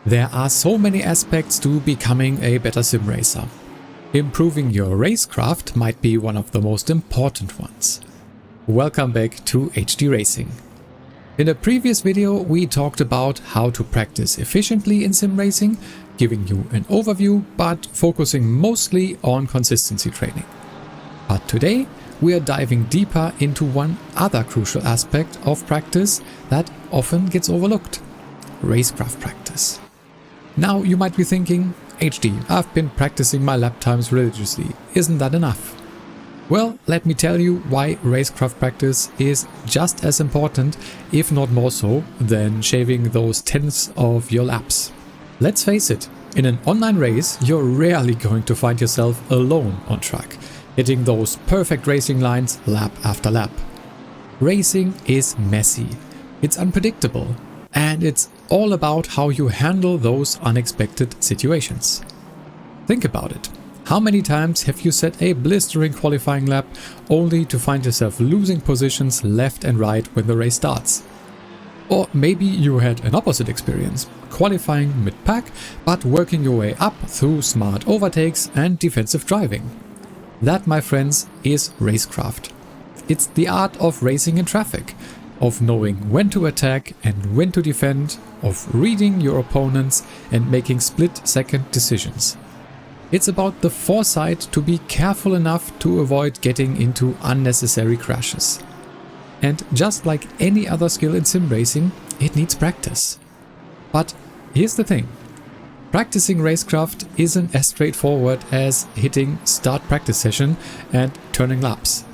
There are so many aspects to becoming a better sim racer. Improving your racecraft might be one of the most important ones. Welcome back to HD Racing. In a previous video we talked about how to practice efficiently in sim racing, giving you an overview but focusing mostly on consistency training. But today we are diving deeper into one other crucial aspect of practice that often gets overlooked: racecraft practice. Now you might be thinking, HD, I've been practicing my lap times religiously, isn't that enough? Well, let me tell you why racecraft practice is just as important, if not more so, than shaving those tenths of your laps. Let's face it, in an online race you're rarely going to find yourself alone on track, hitting those perfect racing lines lap after lap. Racing is messy, it's unpredictable, and it's all about how you handle those unexpected situations. Think about it. How many times have you set a blistering qualifying lap only to find yourself losing positions left and right when the race starts? Or maybe you had an opposite experience, qualifying mid-pack but working your way up through smart overtakes and defensive driving. That, my friends, is racecraft. It's the art of racing in traffic, of knowing when to attack and when to defend, of reading your opponents and making split-second decisions. It's about the foresight to be careful enough to avoid getting into unnecessary crashes. And just like any other skill in sim racing, it needs practice. But here's the thing. Practicing racecraft isn't as straightforward as hitting start practice session and turning laps.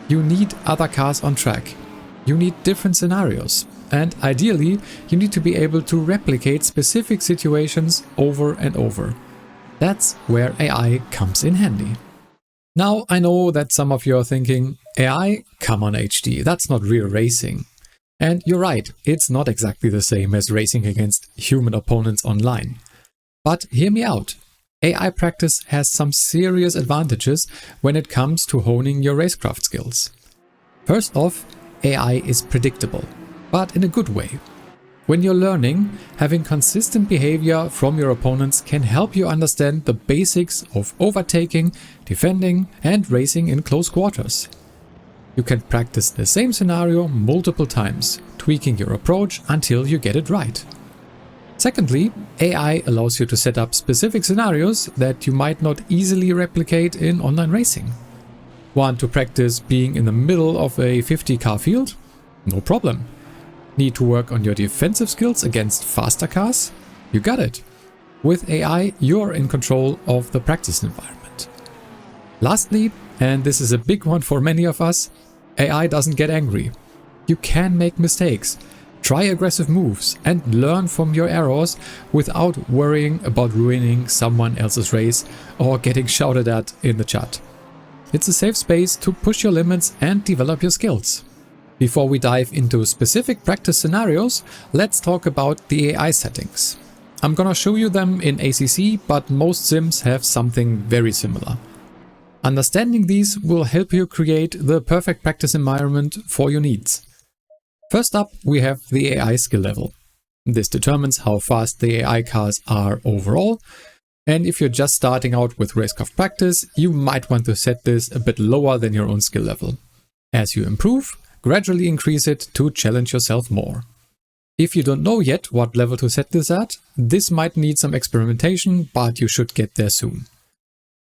You need other cars on track. You need different scenarios, and ideally you need to be able to replicate specific situations over and over. That's where AI comes in handy. Now I know that some of you are thinking, AI? Come on HD, that's not real racing. And you're right, it's not exactly the same as racing against human opponents online. But hear me out. AI practice has some serious advantages when it comes to honing your racecraft skills. First off, AI is predictable, but in a good way. When you're learning, having consistent behavior from your opponents can help you understand the basics of overtaking, defending, and racing in close quarters. You can practice the same scenario multiple times, tweaking your approach until you get it right. Secondly, AI allows you to set up specific scenarios that you might not easily replicate in online racing. Want to practice being in the middle of a 50-car field? No problem. Need to work on your defensive skills against faster cars? You got it. With AI, you're in control of the practice environment. Lastly, and this is a big one for many of us, AI doesn't get angry. You can make mistakes, try aggressive moves, and learn from your errors without worrying about ruining someone else's race or getting shouted at in the chat. It's a safe space to push your limits and develop your skills. Before we dive into specific practice scenarios, let's talk about the AI settings. I'm gonna show you them in ACC, but most sims have something very similar. Understanding these will help you create the perfect practice environment for your needs. First up, we have the AI skill level. This determines how fast the AI cars are overall. And if you're just starting out with racecraft practice, you might want to set this a bit lower than your own skill level. As you improve, gradually increase it to challenge yourself more. If you don't know yet what level to set this at, this might need some experimentation, but you should get there soon.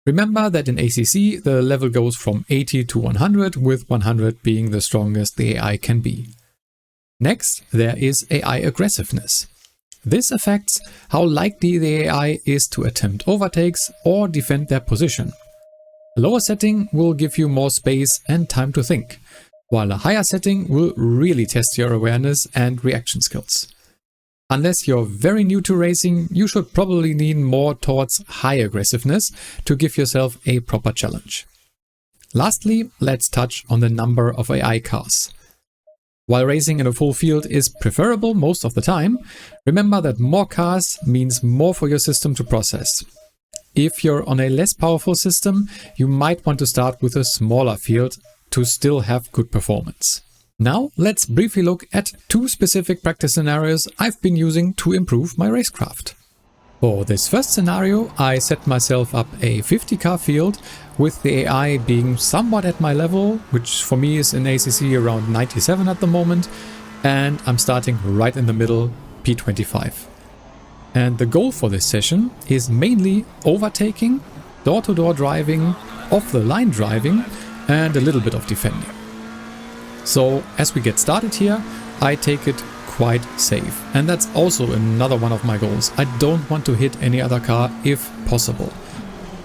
Remember that in ACC the level goes from 80 to 100, with 100 being the strongest the AI can be. Next, there is AI aggressiveness. This affects how likely the AI is to attempt overtakes or defend their position. A lower setting will give you more space and time to think, while a higher setting will really test your awareness and reaction skills. Unless you're very new to racing, you should probably lean more towards high aggressiveness to give yourself a proper challenge. Lastly, let's touch on the number of AI cars. While racing in a full field is preferable most of the time, remember that more cars means more for your system to process. If you're on a less powerful system, you might want to start with a smaller field to still have good performance. Now let's briefly look at two specific practice scenarios I've been using to improve my racecraft. For this first scenario, I set myself up a 50 car field with the AI being somewhat at my level, which for me is in ACC around 97 at the moment, and I'm starting right in the middle, P25. And the goal for this session is mainly overtaking, door-to-door driving, off-the-line driving, and a little bit of defending. So as we get started here, I take it quite safe. And that's also another one of my goals. I don't want to hit any other car if possible.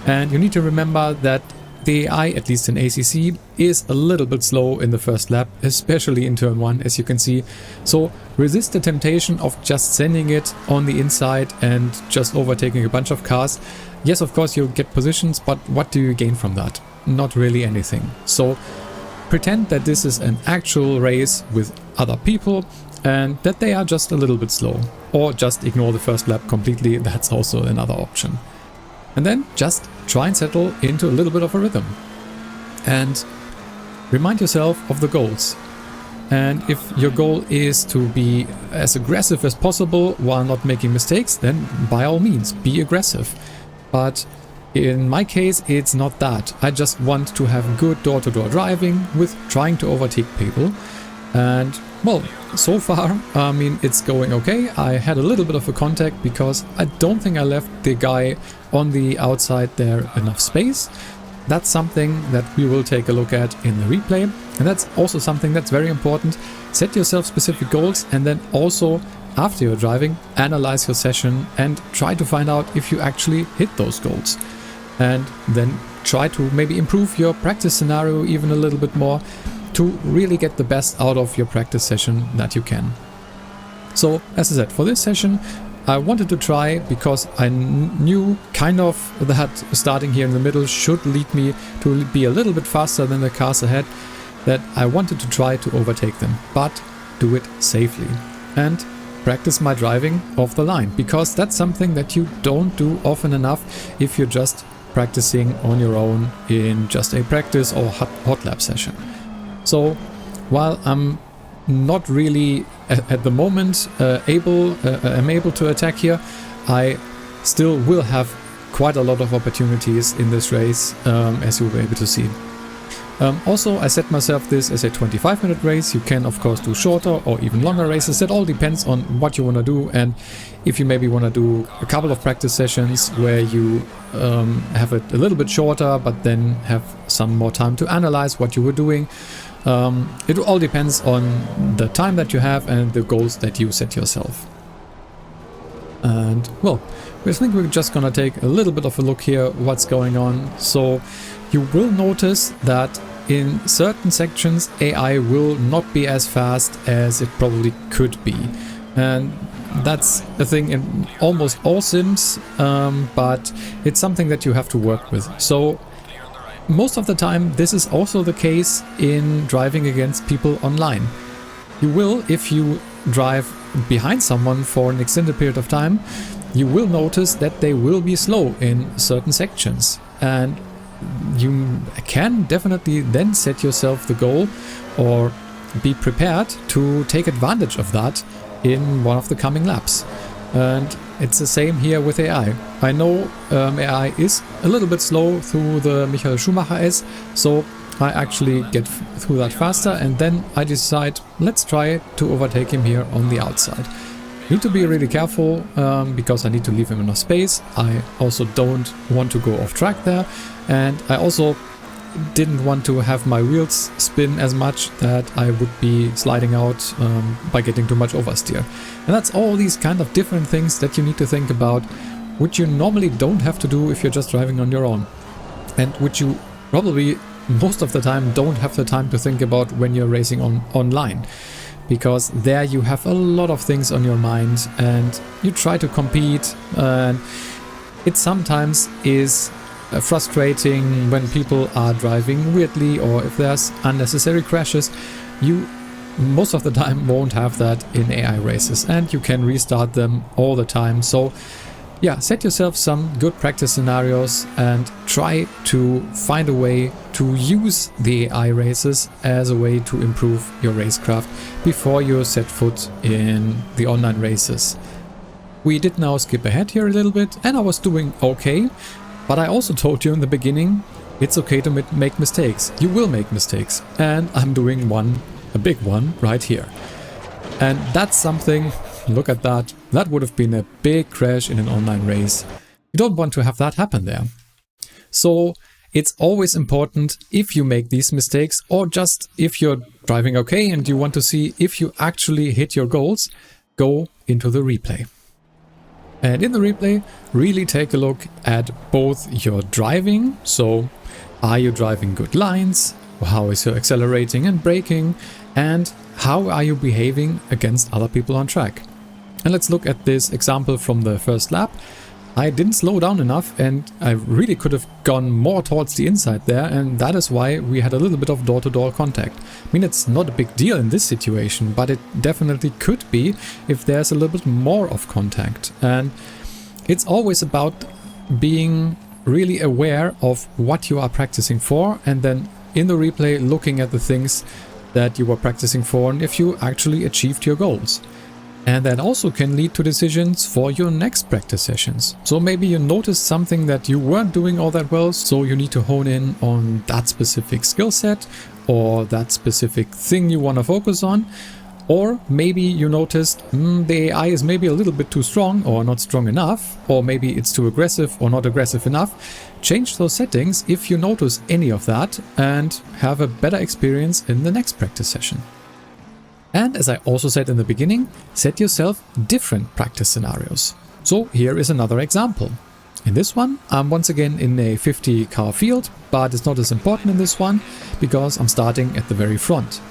And you need to remember that the AI, at least in ACC, is a little bit slow in the first lap, especially in turn 1, as you can see. So resist the temptation of just sending it on the inside and just overtaking a bunch of cars. Yes, of course you get positions, but what do you gain from that? Not really anything. So pretend that this is an actual race with other people and that they are just a little bit slow. Or just ignore the first lap completely, that's also another option. And then just try and settle into a little bit of a rhythm. And remind yourself of the goals. And if your goal is to be as aggressive as possible while not making mistakes, then by all means, be aggressive. But in my case, it's not that. I just want to have good door-to-door driving with trying to overtake people. And well, so far, I mean, it's going okay. I had a little bit of a contact because I don't think I left the guy on the outside there enough space. That's something that we will take a look at in the replay. And that's also something that's very important. Set yourself specific goals and then also, after you're driving, analyze your session and try to find out if you actually hit those goals. And then try to maybe improve your practice scenario even a little bit more to really get the best out of your practice session that you can. So, as I said, for this session, I wanted to try, because I knew kind of that starting here in the middle should lead me to be a little bit faster than the cars ahead, that I wanted to try to overtake them, but do it safely. And practice my driving off the line, because that's something that you don't do often enough if you're just practicing on your own in just a practice or hot lap session. So while I'm not really at the moment able to attack here, I still will have quite a lot of opportunities in this race, as you'll be able to see. Also, I set myself this as a 25-minute race. You can of course do shorter or even longer races. That all depends on what you want to do, and if you maybe want to do a couple of practice sessions where you have it a little bit shorter but then have some more time to analyze what you were doing. It all depends on the time that you have and the goals that you set yourself. And well, I think we're just gonna take a little bit of a look here what's going on. So you will notice that in certain sections AI will not be as fast as it probably could be, and that's a thing in almost all sims, but it's something that you have to work with. So most of the time this is also the case in driving against people online. You will, if you drive behind someone for an extended period of time, you will notice that they will be slow in certain sections, and you can definitely then set yourself the goal or be prepared to take advantage of that in one of the coming laps. And it's the same here with AI. I know AI is a little bit slow through the Michael Schumacher S, so I actually get through that faster, and then I decide, let's try to overtake him here on the outside. Need to be really careful because I need to leave him enough space. I also don't want to go off track there, and I also didn't want to have my wheels spin as much that I would be sliding out by getting too much oversteer. And that's all these kind of different things that you need to think about, which you normally don't have to do if you're just driving on your own, and which you probably most of the time don't have the time to think about when you're racing online, because there you have a lot of things on your mind and you try to compete, and it sometimes is frustrating when people are driving weirdly, or if there's unnecessary crashes. You most of the time won't have that in AI races, and you can restart them all the time. So yeah, set yourself some good practice scenarios and try to find a way to use the AI races as a way to improve your racecraft before you set foot in the online races. We did now skip ahead here a little bit, and I was doing okay, but I also told you in the beginning, it's okay to make mistakes. You will make mistakes, and I'm doing one, a big one, right here. And that's something, look at that, that would have been a big crash in an online race. You don't want to have that happen there. So it's always important if you make these mistakes, or just if you're driving okay and you want to see if you actually hit your goals, go into the replay. And in the replay, really take a look at both your driving, so are you driving good lines, how is your accelerating and braking, and how are you behaving against other people on track. And let's look at this example from the first lap. I didn't slow down enough, and I really could have gone more towards the inside there, and that is why we had a little bit of door-to-door contact. I mean, it's not a big deal in this situation, but it definitely could be if there's a little bit more of contact. And it's always about being really aware of what you are practicing for, and then in the replay looking at the things that you were practicing for and if you actually achieved your goals. And that also can lead to decisions for your next practice sessions. So maybe you noticed something that you weren't doing all that well, so you need to hone in on that specific skill set or that specific thing you want to focus on. Or maybe you noticed the AI is maybe a little bit too strong or not strong enough, or maybe it's too aggressive or not aggressive enough. Change those settings if you notice any of that and have a better experience in the next practice session. And as I also said in the beginning, set yourself different practice scenarios. So here is another example. In this one, I'm once again in a 50 car field, but it's not as important in this one because I'm starting at the very front.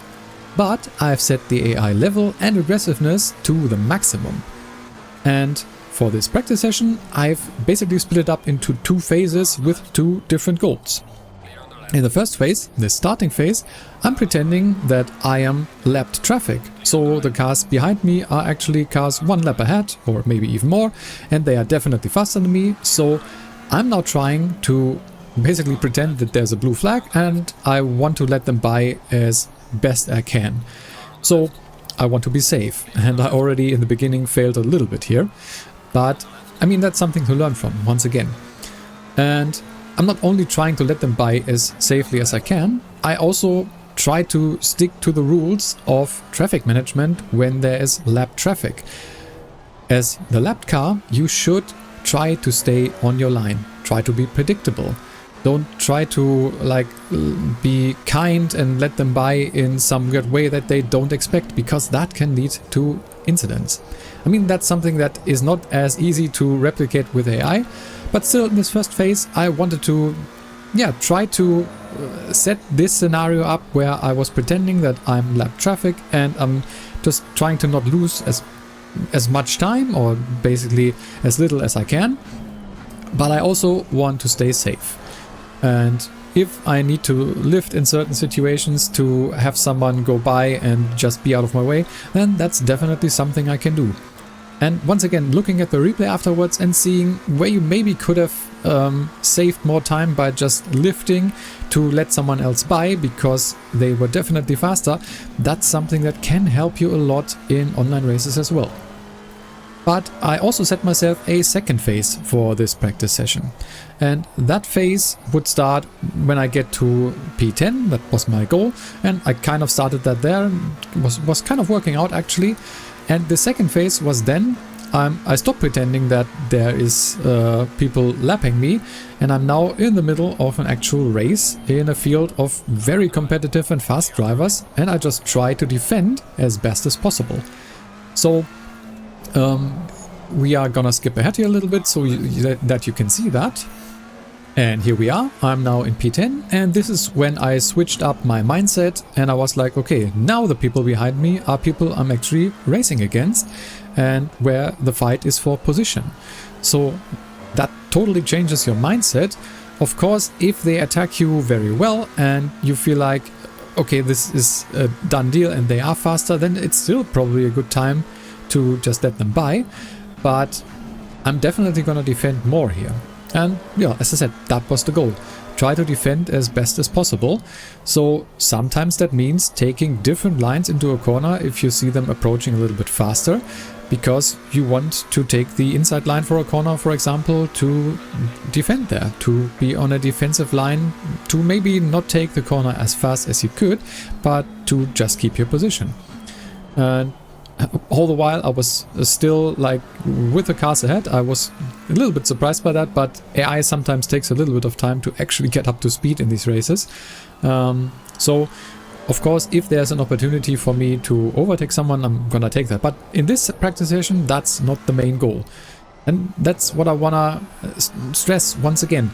But I've set the AI level and aggressiveness to the maximum. And for this practice session, I've basically split it up into two phases with two different goals. In the first phase, the starting phase, I'm pretending that I am lapped traffic. So the cars behind me are actually cars one lap ahead, or maybe even more, and they are definitely faster than me. So I'm now trying to basically pretend that there's a blue flag and I want to let them by as best I can. So I want to be safe, and I already in the beginning failed a little bit here. But I mean, that's something to learn from, once again. And I'm not only trying to let them by as safely as I can, I also try to stick to the rules of traffic management when there is lapped traffic. As the lapped car, you should try to stay on your line, try to be predictable. Don't try to be kind and let them by in some weird way that they don't expect, because that can lead to incidents. I mean, that's something that is not as easy to replicate with AI, but still in this first phase I wanted to try to set this scenario up where I was pretending that I'm lapped traffic and I'm just trying to not lose as much time, or basically as little as I can, but I also want to stay safe. And if I need to lift in certain situations to have someone go by and just be out of my way, then that's definitely something I can do. And once again, looking at the replay afterwards and seeing where you maybe could have saved more time by just lifting to let someone else by because they were definitely faster, that's something that can help you a lot in online races as well. But I also set myself a second phase for this practice session. And that phase would start when I get to P10, that was my goal. And I kind of started that there, was kind of working out actually. And the second phase was then, I stopped pretending that there is people lapping me. And I'm now in the middle of an actual race in a field of very competitive and fast drivers. And I just try to defend as best as possible. So we are gonna skip ahead here a little bit so that you can see that. And here we are, I'm now in P10, and this is when I switched up my mindset and I was like, okay, now the people behind me are people I'm actually racing against and where the fight is for position. So that totally changes your mindset. Of course, if they attack you very well and you feel like, okay, this is a done deal and they are faster, then it's still probably a good time to just let them by, but I'm definitely gonna defend more here. And yeah, as I said, that was the goal. Try to defend as best as possible. So sometimes that means taking different lines into a corner if you see them approaching a little bit faster, because you want to take the inside line for a corner, for example, to defend there, to be on a defensive line, to maybe not take the corner as fast as you could, but to just keep your position. And all the while I was still like with the cars ahead. I was a little bit surprised by that, but AI sometimes takes a little bit of time to actually get up to speed in these races. So of course, if there's an opportunity for me to overtake someone, I'm gonna take that. But in this practice session, that's not the main goal. And that's what I wanna stress once again.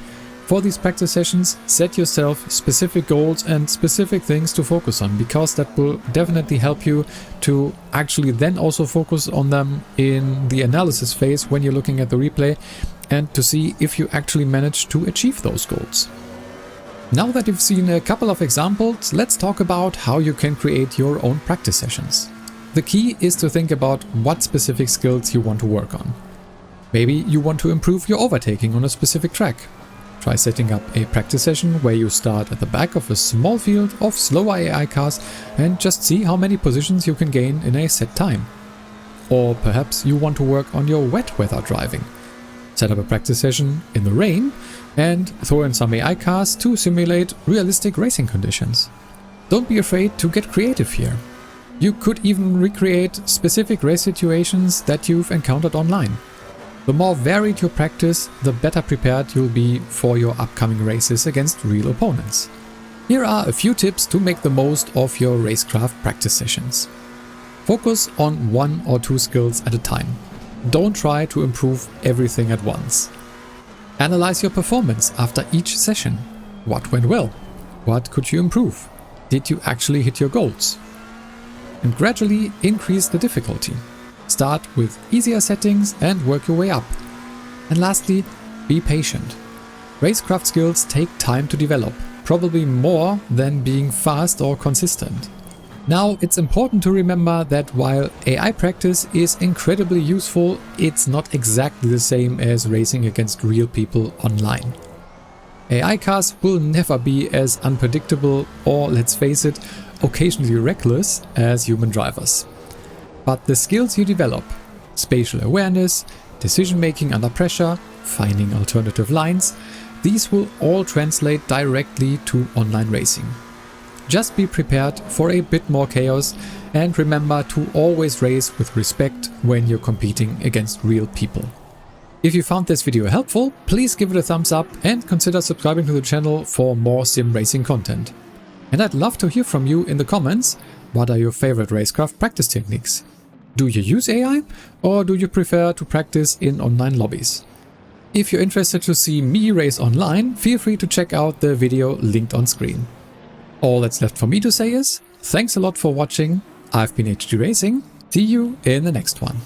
For these practice sessions, set yourself specific goals and specific things to focus on, because that will definitely help you to actually then also focus on them in the analysis phase when you're looking at the replay and to see if you actually manage to achieve those goals. Now that you've seen a couple of examples, let's talk about how you can create your own practice sessions. The key is to think about what specific skills you want to work on. Maybe you want to improve your overtaking on a specific track. Try setting up a practice session where you start at the back of a small field of slower AI cars and just see how many positions you can gain in a set time. Or perhaps you want to work on your wet weather driving. Set up a practice session in the rain and throw in some AI cars to simulate realistic racing conditions. Don't be afraid to get creative here. You could even recreate specific race situations that you've encountered online. The more varied your practice, the better prepared you'll be for your upcoming races against real opponents. Here are a few tips to make the most of your Racecraft practice sessions. Focus on 1 or 2 skills at a time. Don't try to improve everything at once. Analyze your performance after each session. What went well? What could you improve? Did you actually hit your goals? And gradually increase the difficulty. Start with easier settings and work your way up. And lastly, be patient. Racecraft skills take time to develop, probably more than being fast or consistent. Now, it's important to remember that while AI practice is incredibly useful, it's not exactly the same as racing against real people online. AI cars will never be as unpredictable or, let's face it, occasionally reckless as human drivers. But the skills you develop, spatial awareness, decision making under pressure, finding alternative lines, these will all translate directly to online racing. Just be prepared for a bit more chaos and remember to always race with respect when you're competing against real people. If you found this video helpful, please give it a thumbs up and consider subscribing to the channel for more sim racing content. And I'd love to hear from you in the comments. What are your favorite Racecraft practice techniques? Do you use AI or do you prefer to practice in online lobbies? If you're interested to see me race online, feel free to check out the video linked on screen. All that's left for me to say is, thanks a lot for watching. I've been HD Racing. See you in the next one.